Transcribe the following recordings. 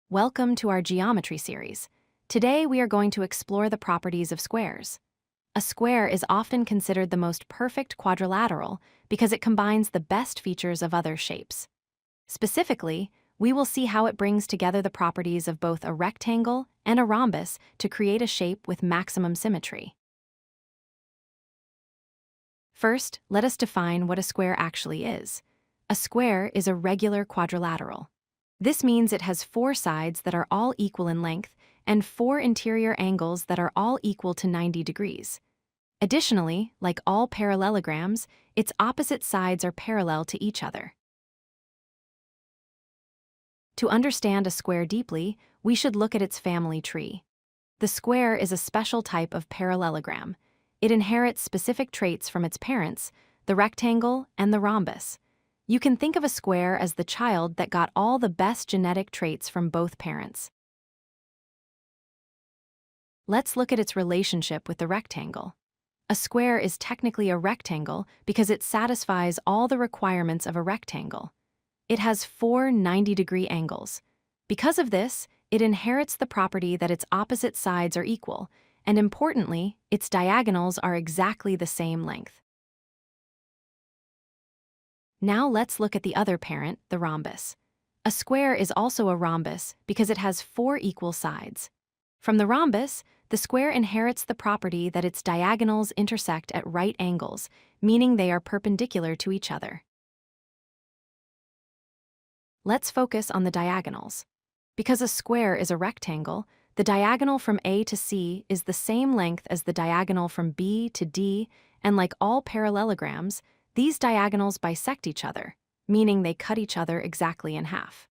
Welcome to our geometry series. Today we are going to explore the properties of squares. A square is often considered the most perfect quadrilateral because it combines the best features of other shapes. Specifically, we will see how it brings together the properties of both a rectangle and a rhombus to create a shape with maximum symmetry. First, let us define what a square actually is. A square is a regular quadrilateral. This means it has four sides that are all equal in length and four interior angles that are all equal to 90 degrees. Additionally, like all parallelograms, its opposite sides are parallel to each other. To understand a square deeply, we should look at its family tree. The square is a special type of parallelogram. It inherits specific traits from its parents, the rectangle and the rhombus. You can think of a square as the child that got all the best genetic traits from both parents. Let's look at its relationship with the rectangle. A square is technically a rectangle because it satisfies all the requirements of a rectangle. It has four 90-degree angles. Because of this, it inherits the property that its opposite sides are equal, and importantly, its diagonals are exactly the same length. Now let's look at the other parent, the rhombus. A square is also a rhombus because it has four equal sides. From the rhombus, the square inherits the property that its diagonals intersect at right angles, meaning they are perpendicular to each other. Let's focus on the diagonals. Because a square is a rectangle, the diagonal from A to C is the same length as the diagonal from B to D, and like all parallelograms, these diagonals bisect each other, meaning they cut each other exactly in half.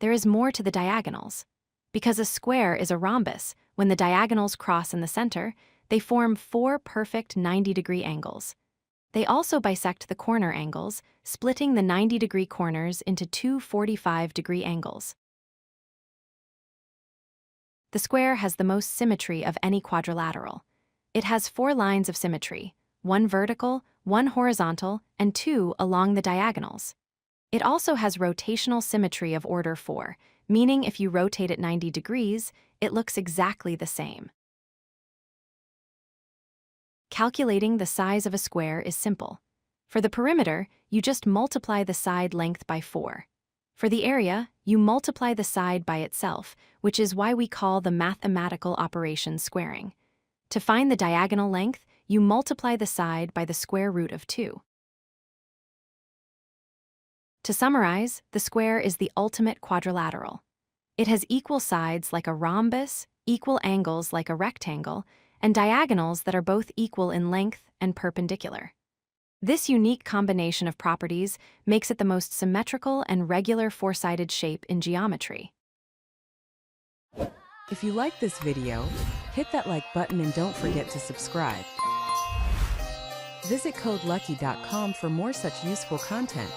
There is more to the diagonals. Because a square is a rhombus, when the diagonals cross in the center, they form four perfect 90-degree angles. They also bisect the corner angles, splitting the 90-degree corners into two 45-degree angles. The square has the most symmetry of any quadrilateral. It has four lines of symmetry, one vertical, one horizontal, and two along the diagonals. It also has rotational symmetry of order 4, meaning if you rotate it 90 degrees, it looks exactly the same. Calculating the size of a square is simple. For the perimeter, you just multiply the side length by 4. For the area, you multiply the side by itself, which is why we call the mathematical operation squaring. To find the diagonal length, you multiply the side by the square root of 2. To summarize, the square is the ultimate quadrilateral. It has equal sides like a rhombus, equal angles like a rectangle, and diagonals that are both equal in length and perpendicular. This unique combination of properties makes it the most symmetrical and regular four-sided shape in geometry. If you like this video, hit that like button and don't forget to subscribe. Visit codelucky.com for more such useful content.